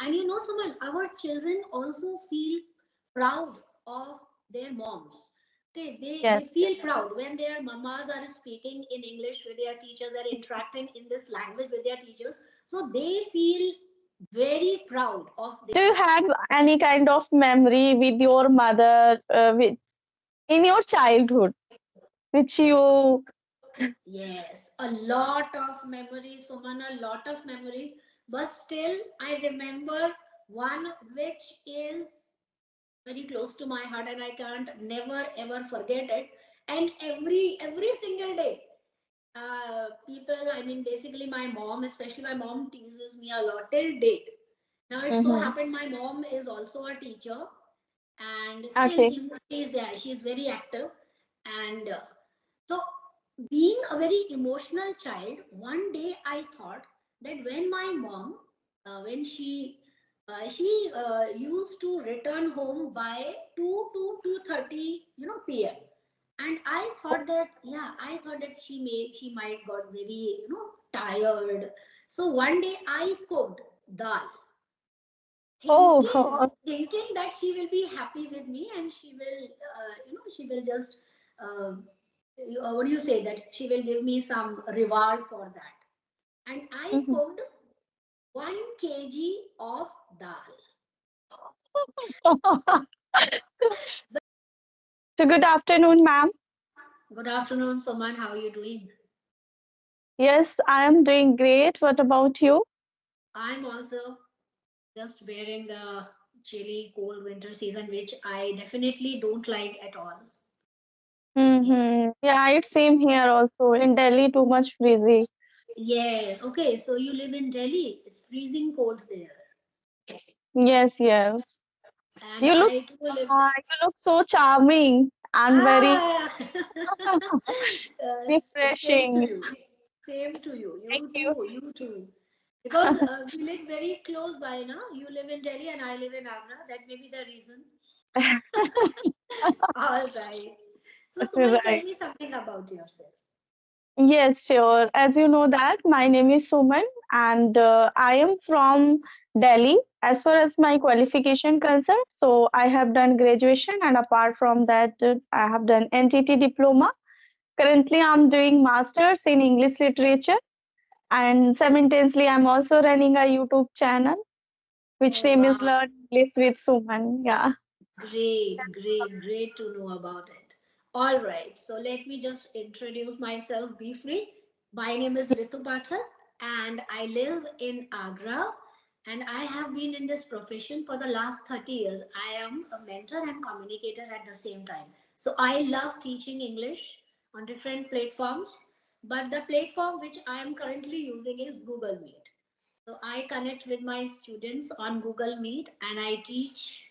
And you know, someone, our children also feel proud of their moms. Okay, Yes. they feel proud when their mamas are speaking in English with their teachers, are interacting in this language with their teachers. So they feel very proud of Do their you mom. have any kind of memory with your mother, which in your childhood, which you? Yes, a lot of memories, Suman, a lot of memories. But still, I remember one which is very close to my heart, and I can't never ever forget it. And every single day, people, I mean, basically my mom, especially my mom, teases me a lot till date. Now it so Mhm. happened my mom is also a teacher, and still Okay. she's yeah, she's very active, and so being a very emotional child, one day I thought that when my mom, when she used to return home by 2 to 2:30, p.m. And I thought that, yeah, I thought that she might got very, tired. So one day I cooked dal, Oh, thinking that she will be happy with me, and she will, she will just, uh, what do you say, that she will give me some reward for that. And I mhm. cooked 1 kg of dal. So good afternoon, ma'am. Good afternoon, Soman. How are you doing? Yes, I am doing great. What about you? I'm also just bearing the chilly, cold winter season, which I definitely don't like at all. Yeah, it's same here also. In Delhi, too much breezy. Yes. Okay. So you live in Delhi. It's freezing cold there, Yes, yes. and You look, I too live. you look so charming and very Ah, same to refreshing. you. Same to you. Thank You you. too. You too. Because we live very close by now. You live in Delhi and I live in Agra. That may be the reason. All right. So, Suman, tell Right. me something about yourself. Yes, sure. As you know that my name is Suman and I am from Delhi as far as my qualification concerned. So I have done graduation and apart from that I have done NTT diploma. Currently I'm doing masters in English literature and simultaneously I'm also running a YouTube channel which Oh, name is wow. Learn English with Suman. Yeah. Great, great, great to know about it. All right, so let me just introduce myself briefly. My name is Ritu Pathak and I live in Agra, and I have been in this profession for the last 30 years. I am a mentor and communicator at the same time. So I love teaching English on different platforms, but the platform which I am currently using is Google Meet. So I connect with my students on Google Meet, and I teach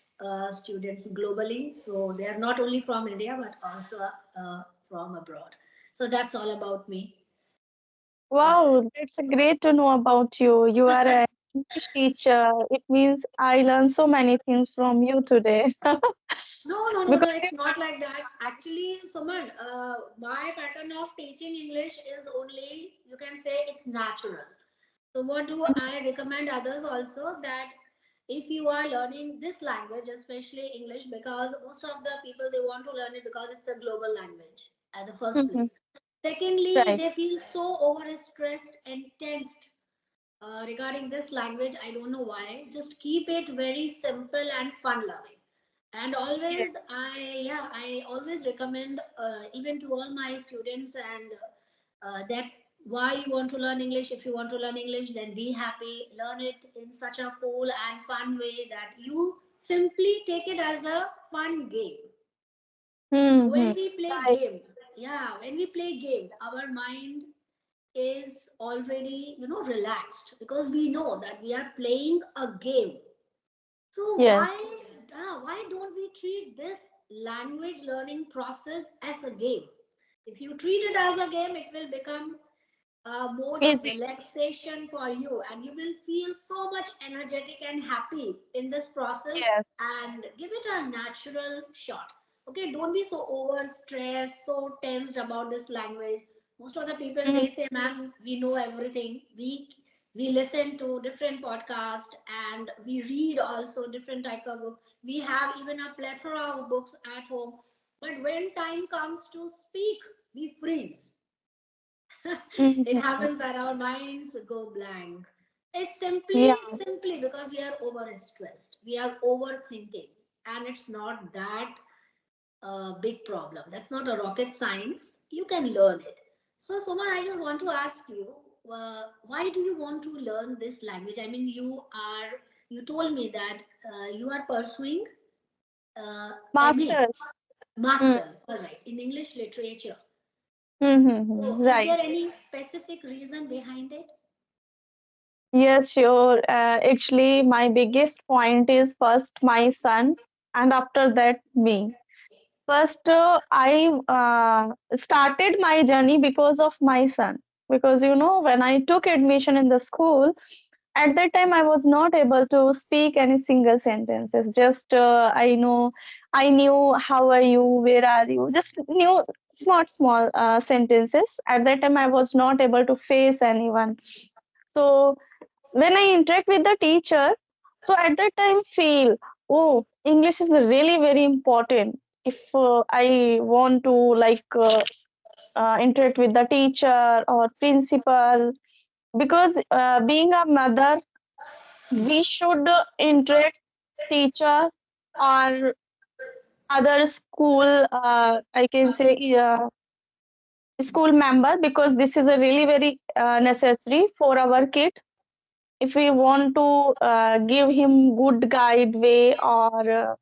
students globally. So they are not only from India but also from abroad. So that's all about me. Uh, Wow, that's a great to know about you. You are an English teacher. It means I learned so many things from you today. no, no, no, no. Because It's not like that. Actually, Suman, my pattern of teaching English is only, you can say, it's natural. So what do I recommend others also, that if you are learning this language, especially English, because most of the people, they want to learn it because it's a global language at the first Mhm. place. Secondly, Right. they feel so overstressed and tensed regarding this language. I don't know why. Just keep it very simple and fun loving. And Yes. always, I always recommend, even to all my students, and that why you want to learn English. If you want to learn English, then be happy, learn it in such a cool and fun way that you simply take it as a fun game. Mm-hmm. When we play Right. game, yeah, when we play game, our mind is already, relaxed, because we know that we are playing a game. So Yes. why don't we treat this language learning process as a game? If you treat it as a game, it will become a mode of Easy. relaxation for you, and you will feel so much energetic and happy in this process, Yes. and give it a natural shot. Okay, don't be so overstressed, so tensed about this language. Most of the people, Mm. they say, ma'am, we know everything. We listen to different podcasts and we read also different types of books. We have even a plethora of books at home. But when time comes to speak, we freeze. It Mm-hmm. happens that our minds go blank. It's Yeah. simply because we are over stressed. We are overthinking. And it's not that big problem. That's not a rocket science. You can learn it. So, Soma, I just want to ask you, why do you want to learn this language? I mean, you told me that you are pursuing MA, Masters. Mm. masters, all right, in English literature. So, Mm-hmm. is Right. there any specific reason behind it? Yes, sure. Actually, my biggest point is first my son, and after that me. First, I started my journey because of my son. Because when I took admission in the school, at that time I was not able to speak any single sentences. Just I knew how are you, where are you, just knew small sentences. At that time I was not able to face anyone. So when I interact with the teacher, so at that time feel, oh, English is really very important. If I want to interact with the teacher or principal, because being a mother, we should interact teacher or other school, I can say school member, because this is a really very necessary for our kid if we want to give him good guide way or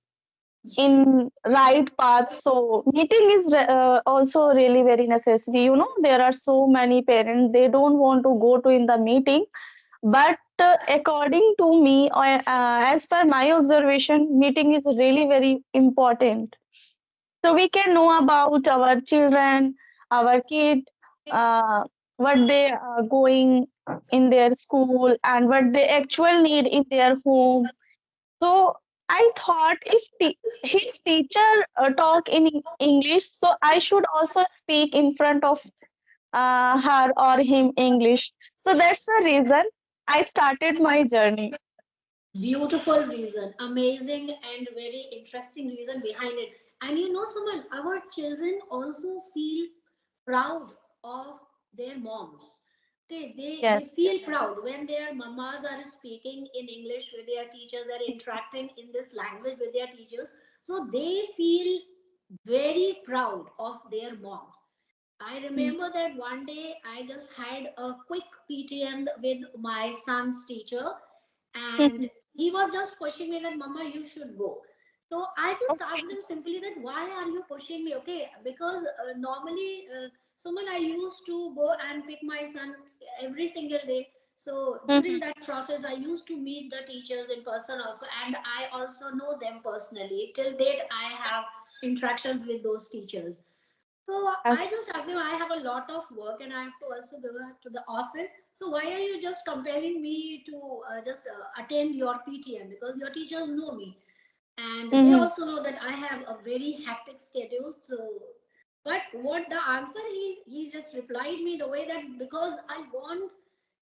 Yes. in right path. So meeting is also really very necessary. There are so many parents, they don't want to go to in the meeting, but according to me, or as per my observation, meeting is really very important, so we can know about our children, our kid, uh, what they are going in their school and what they actually need in their home. So I thought if his teacher talk in English, so I should also speak in front of her or him English. So that's the reason I started my journey. Beautiful reason, amazing and very interesting reason behind it. And you know, someone, our children also feel proud of their moms. Okay, Yes. they feel proud when their mamas are speaking in English with their teachers, they're interacting in this language with their teachers. So they feel very proud of their moms. I remember that one day I just had a quick PTM with my son's teacher, and he was just pushing me that, Mama, you should go. So I just asked him simply that, why are you pushing me? Okay, because normally, someone I used to go and pick my son every single day. So during that process, I used to meet the teachers in person also, and I also know them personally. Till date, I have interactions with those teachers. So I just asked him, I have a lot of work and I have to also go to the office. So why are you just compelling me to just attend your PTM? Because your teachers know me and they Mhm. also know that I have a very hectic schedule. So, but what the answer he just replied me the way that, because I want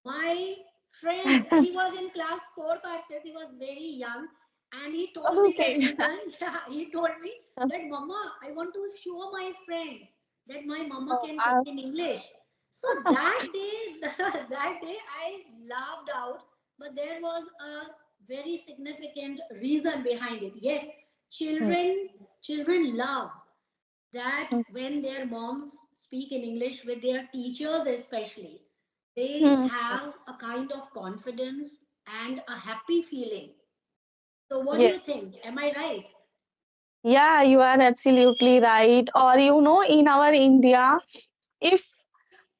my friends, and he was in class fourth or fifth, he was very young, and he told me that, Okay. listen, he told me that, Mama, I want to show my friends that my mama Oh, can talk in English. So that day, that day I laughed out, but there was a very significant reason behind it. Yes, children love that when their moms speak in English with their teachers, especially, they have a kind of confidence and a happy feeling. So, what do Yes. you think? Am I right? Yeah, you are absolutely right. Or in our India, if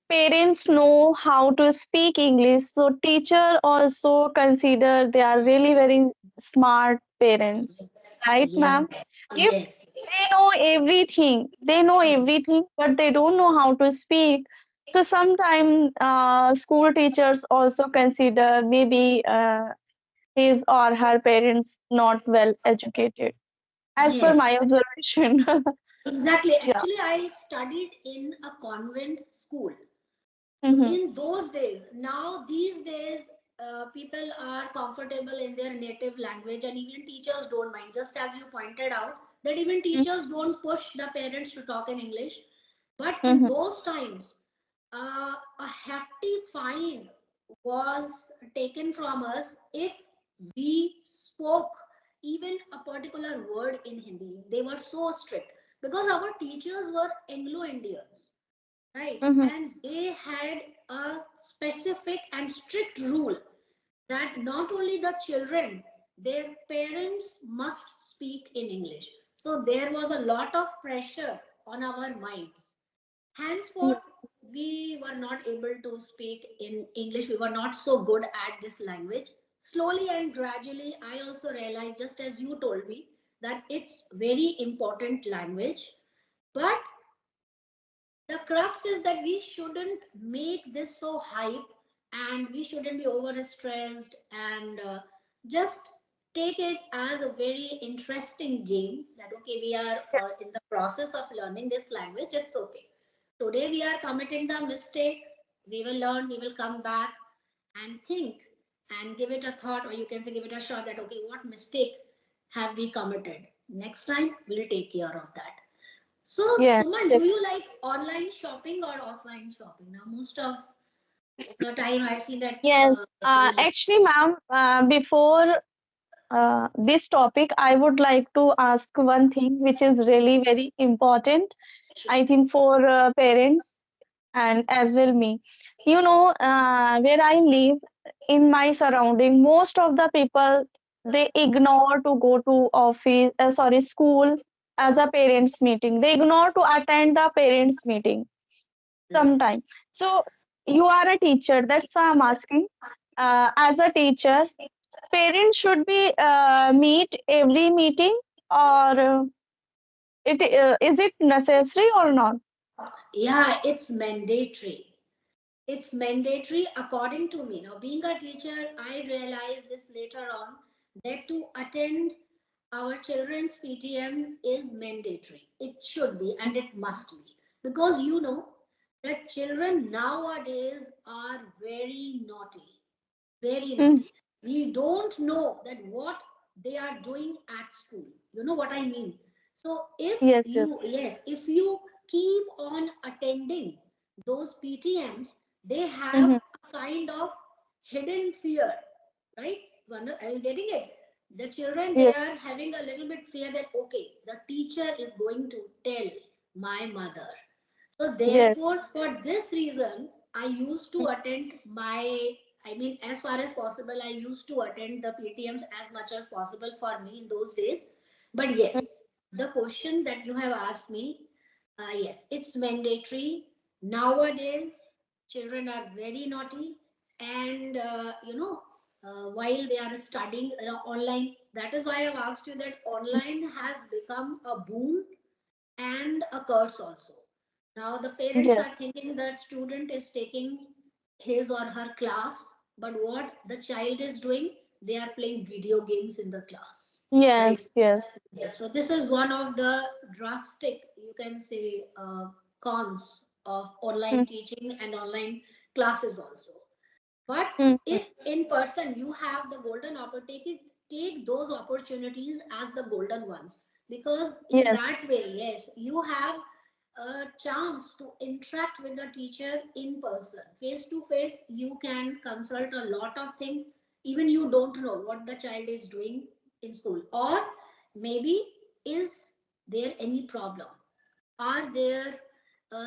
parents know how to speak English, so teacher also consider they are really very smart parents, Yes. right, Yeah. ma'am? If Yes. they know everything, but they don't know how to speak. So sometimes school teachers also consider maybe his or her parents not well educated, as per Yes. my observation. Exactly. Yeah. Actually, I studied in a convent school. So Hmm. in those days, now these days, people are comfortable in their native language, and even teachers don't mind. Just as you pointed out, that even teachers don't push the parents to talk in English. But in Mm-hmm. those times, a hefty fine was taken from us if we spoke even a particular word in Hindi. They were so strict because our teachers were Anglo Indians, right? Mm-hmm. And they had a specific and strict rule that not only the children, their parents must speak in English. So there was a lot of pressure on our minds. Henceforth, we were not able to speak in English. We were not so good at this language. Slowly and gradually, I also realized, just as you told me, that it's very important language. But the crux is that we shouldn't make this so hype, and we shouldn't be over stressed, and just take it as a very interesting game, that okay, we are in the process of learning this language. It's okay, today we are committing the mistake, we will learn, we will come back and think and give it a thought, or you can say give it a shot, that okay, what mistake have we committed, next time we'll take care of that. So, Yes. Suman, do you like online shopping or offline shopping? Now, most of the time I've seen that. Yes. Actually, ma'am, before this topic, I would like to ask one thing, which is really very important, Sure. I think, for parents and as well me. You know, where I live in my surrounding, most of the people they ignore to go to office, sorry, school as a parents meeting. They ignore to attend the parents meeting Right. sometime. So you are a teacher. That's why I'm asking. As a teacher, parents should be meet every meeting, or it is it necessary or not? Yeah, it's mandatory. It's mandatory according to me. Now, being a teacher, I realized this later on, that to attend our children's PTM is mandatory. It should be and it must be. Because you know that children nowadays are very naughty. Very Mm, naughty. We don't know that what they are doing at school. You know what I mean? So if yes, yes, you, yes, if you keep on attending those PTMs, they have hmm, a kind of hidden fear, right? Are you getting it? The children, they yes, are having a little bit fear that okay, the teacher is going to tell my mother. So yes, therefore, for this reason, I used to attend my, I mean, as far as possible, I used to attend the PTMs as much as possible for me in those days. But mm, yes, the question that you have asked me, yes, it's mandatory. Nowadays, children are very naughty, and while they are studying online, that is why I've asked you that online has become a boon and a curse also. Now the parents are yes, thinking that student is taking his or her class, but what the child is doing, they are playing video games in the class, right? yes, yes, Yes. So this is one of the drastic, you can say, cons of online mm, teaching and online classes also. But mm, mm, if in person you have the golden opportunity, take those opportunities as the golden ones, because in yes, that way, yes, you have a chance to interact with the teacher in person, face to face. You can consult a lot of things. Even you don't know what the child is doing in school, or maybe is there any problem, are there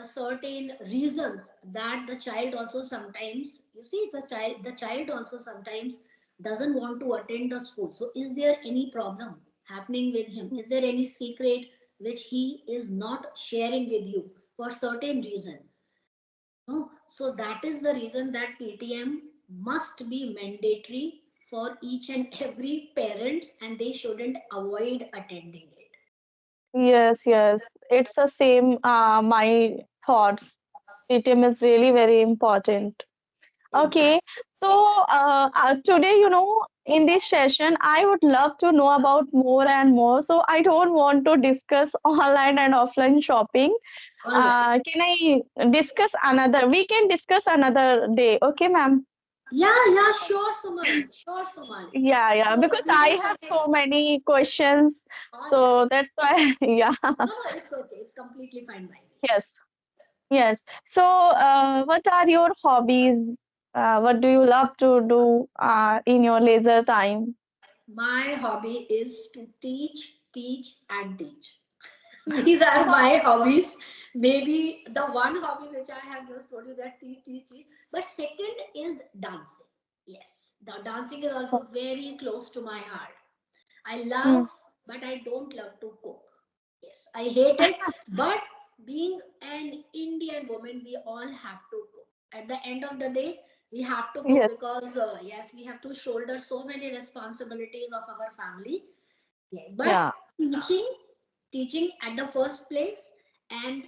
certain reasons that the child also sometimes, you see, the child also sometimes doesn't want to attend the school. So is there any problem happening with him, is there any secret which he is not sharing with you for certain reason? No, so that is the reason that PTM must be mandatory for each and every parents, and they shouldn't avoid attending it. yes, yes. It's the same. My thoughts. PTM is really very important. Okay, Exactly. so today, in this session, I would love to know about more and more. So I don't want to discuss online and offline shopping. All right. Can I discuss another? We can discuss another day. Okay, ma'am. Yeah, yeah, sure, Suman. Sure, Suman. Yeah, yeah, So because we I will have so connect. many questions, All so right. that's why, yeah. No, no, it's okay. It's completely fine by me. Yes, yes. So, what are your hobbies? What do you love to do in your leisure time? My hobby is to teach, teach, and teach. These are my hobbies. Maybe the one hobby which I have just told you, that teach, teach, teach. But second is dancing. Yes, the dancing is also very close to my heart. I Hmm. love, but I don't love to cook. Yes, I hate it. But being an Indian woman, we all have to cook. At the end of the day, we have to cook Yes, because, yes, we have to shoulder so many responsibilities of our family. Yeah, but yeah. teaching, teaching at the first place, and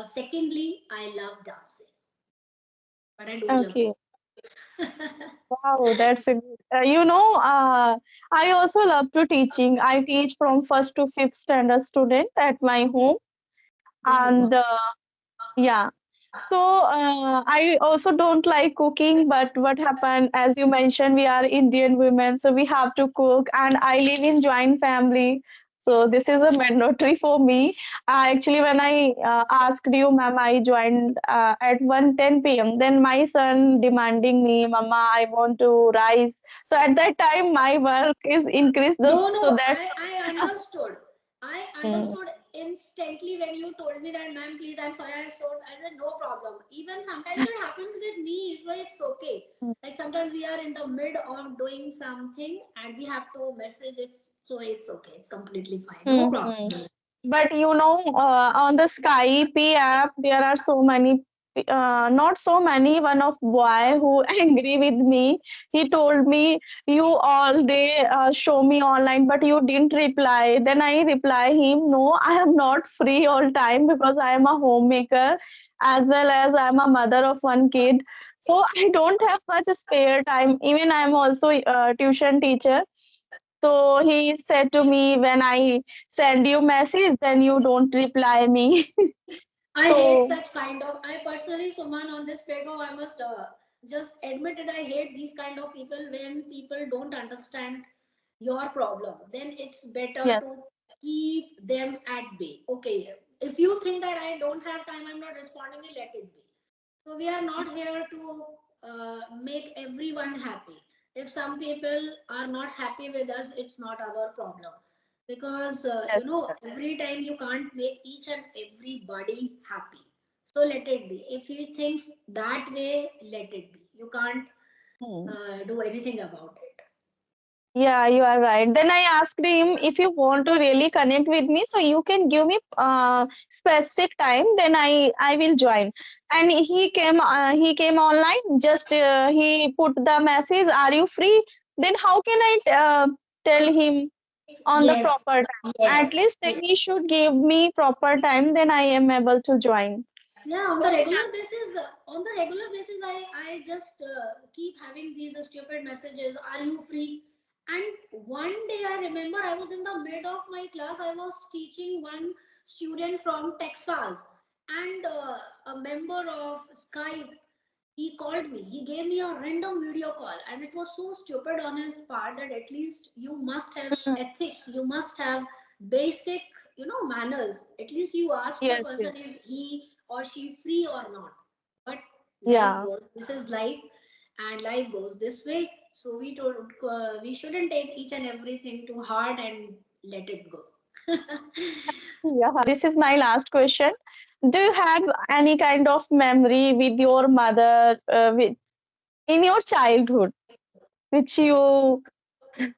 secondly, I love dancing, but I don't love Okay. cooking. Wow, that's a good. I also love to teaching. I teach from first to fifth standard students at my home, Oh wow. and yeah. So I also don't like cooking, but what happened, as you mentioned, we are Indian women, so we have to cook, and I live in joint family. So this is a mandatory for me. Actually, when I asked you, ma'am, I joined at 1:10 p.m. Then my son demanding me, Mama, I want to rise. So at that time, my work is increased. No, So no, that's I understood. I mm, understood instantly when you told me that, ma'am, please, I'm sorry, I said, no problem. Even sometimes it happens with me, so it's okay. Like sometimes we are in the mid of doing something and we have to message it, so it's okay. It's completely fine. No problem. mm, But on the Skype app, there are so many, not so many. One of boy who angry with me. He told me, "You all day show me online, but you didn't reply." Then I reply him, "No, I am not free all time because I am a homemaker, as well as I am a mother of one kid. So I don't have much spare time. Even I am also a tuition teacher." So he said to me, when I send you message, then you don't reply me. I hate So such kind of. I personally, Suman, on this platform, I must just admit it. I hate these kind of people when people don't understand your problem. Then it's better yes, to keep them at bay. Okay, if you think that I don't have time, I'm not responding, let it be. So we are not here to make everyone happy. If some people are not happy with us, it's not our problem. Because yes. every time you can't make each and everybody happy. So let it be. If he thinks that way, let it be. You can't Hmm. do anything about it. Yeah, you are right. Then I asked him if you want to really connect with me, so you can give me specific time. Then I will join. And he came online. Just he put the message, "Are you free?" Then how can I tell him on the Yes, proper time? At yes. least he should give me proper time. Then I am able to join. Yeah, on the regular basis, I just keep having these stupid messages. Are you free? And one day I remember I was in the mid of my class. I was teaching one student from Texas, and a member of Skype, he called me. He gave me a random video call, and it was so stupid on his part that at least you must have Mm, ethics. You must have basic, manners. At least you ask the yes, yes. person, is he or she free or not? But life Yeah. goes. This is life, and life goes this way. So we shouldn't take each and everything too hard and let it go. Yeah. This is my last question. Do you have any kind of memory with your mother in your childhood, which you,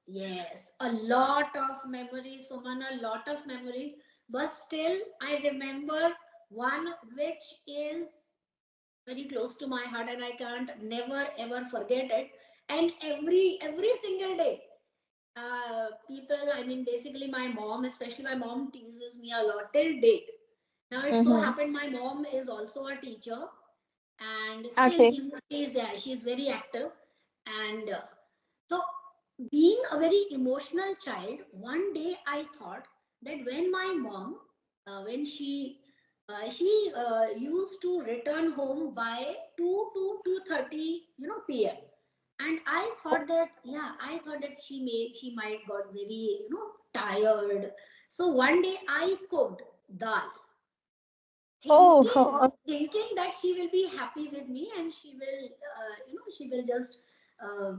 Yes, a lot of memories, Suman, a lot of memories. But still, I remember one which is very close to my heart, and I can't never ever forget it. And every single day, people, I mean, basically my mom, especially my mom, teases me a lot till date. Now it so hmm, happened my mom is also a teacher, and still okay. she's very active, and so, being a very emotional child, one day I thought that when my mom, when she used to return home by 2 to 2:30, p.m. And I thought that, yeah, I thought that she might got very, tired. So one day I cooked dal, Oh, thinking that she will be happy with me and she will, she will just, uh,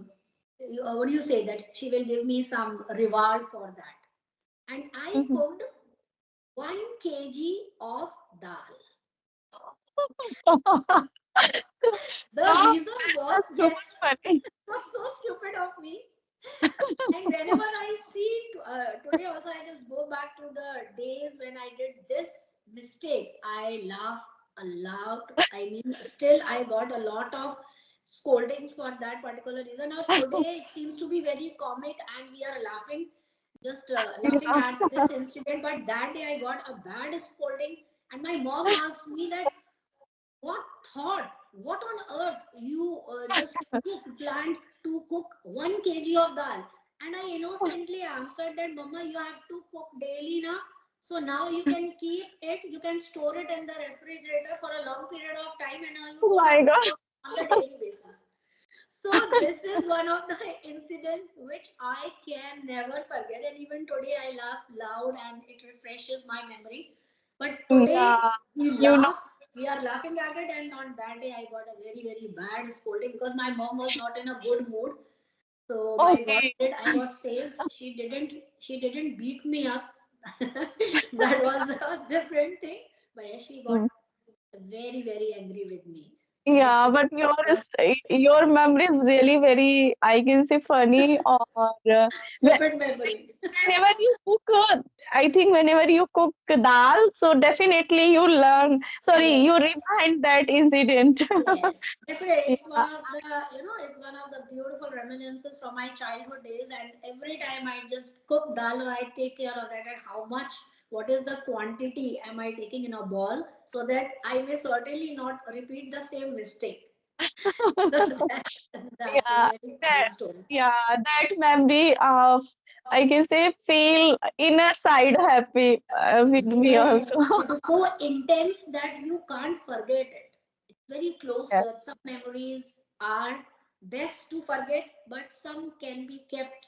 what do you say, that she will give me some reward for that. And I mhm. cooked 1 kg of dal. The Wow, reason was, that's super yes, funny. it was so stupid of me. And whenever I see today, also I just go back to the days when I did this mistake. I laugh a lot. I mean, still I got a lot of scoldings for that particular reason. Now today it seems to be very comic, and we are laughing, just laughing Yeah. at this incident. But that day I got a bad scolding, and my mom asked me that, what thought? What on earth you just planned to cook 1 kg of dal? And I innocently answered that, Mama, you have to cook daily now. So now you can keep it, you can store it in the refrigerator for a long period of time, and now you Oh don't my have to God. cook on the daily basis. So this is one of the incidents which I can never forget, and even today I laugh loud and it refreshes my memory. But today Yeah, we you know, laugh, we are laughing at it, and on that day I got a very very bad scolding because my mom was not in a good mood. So by God okay. did I was saved. She didn't beat me up. That was a different thing. But yeah, she got Mm. very very angry with me. This Yeah, was but the your memory is really very, I can say, funny. Or stupid memory. whenever you cook, I think whenever you cook dal, so definitely you learn. Sorry, Yes, you remind that incident. yes, definitely. It's one Yeah, of the, it's one of the beautiful reminiscences from my childhood days. And every time I just cook dal, or I take care of that, and how much, what is the quantity am I taking in a ball, so that I may certainly not repeat the same mistake. So that's a yeah, very funny that, story. that memory of, I can say, feel inner side happy with me Yes, also. this is so intense that you can't forget it. It's very close Yeah, to us. Some memories are best to forget, but some can be kept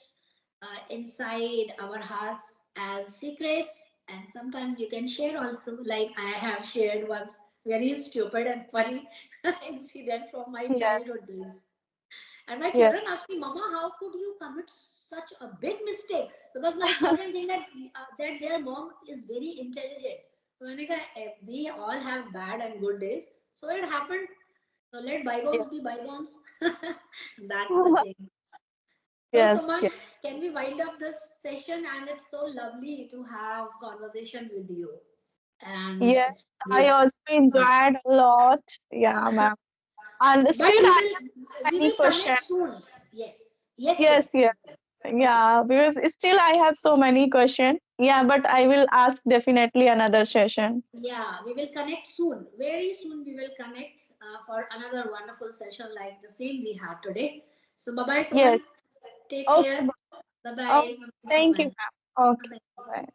inside our hearts as secrets, and sometimes you can share also. Like I have shared once very stupid and funny incident from my yeah, childhood days. And my yeah. children ask me, Mama, how could you commit such a big mistake? Because my children think that that their mom is very intelligent. Monica, we all have bad and good days. So it happened. So let bygones be bygones. That's the Yeah. thing. So Yes, Suman, yes, can we wind up this session? And it's so lovely to have conversation with you. And yes. it's I great. also enjoyed a lot. Yeah, ma'am. And But still, we I will have we many will questions. connect soon. Yes. Yes, Yes, yes. yes. Okay. Yeah, because still I have so many questions. Yeah, but I will ask definitely another session. Yeah, we will connect soon. Very soon we will connect for another wonderful session like the same we had today. So bye bye, Yes. Suman. Take Okay. care. Bye Okay. bye. Thank you, Suman. ma'am. Okay. Bye bye. Bye.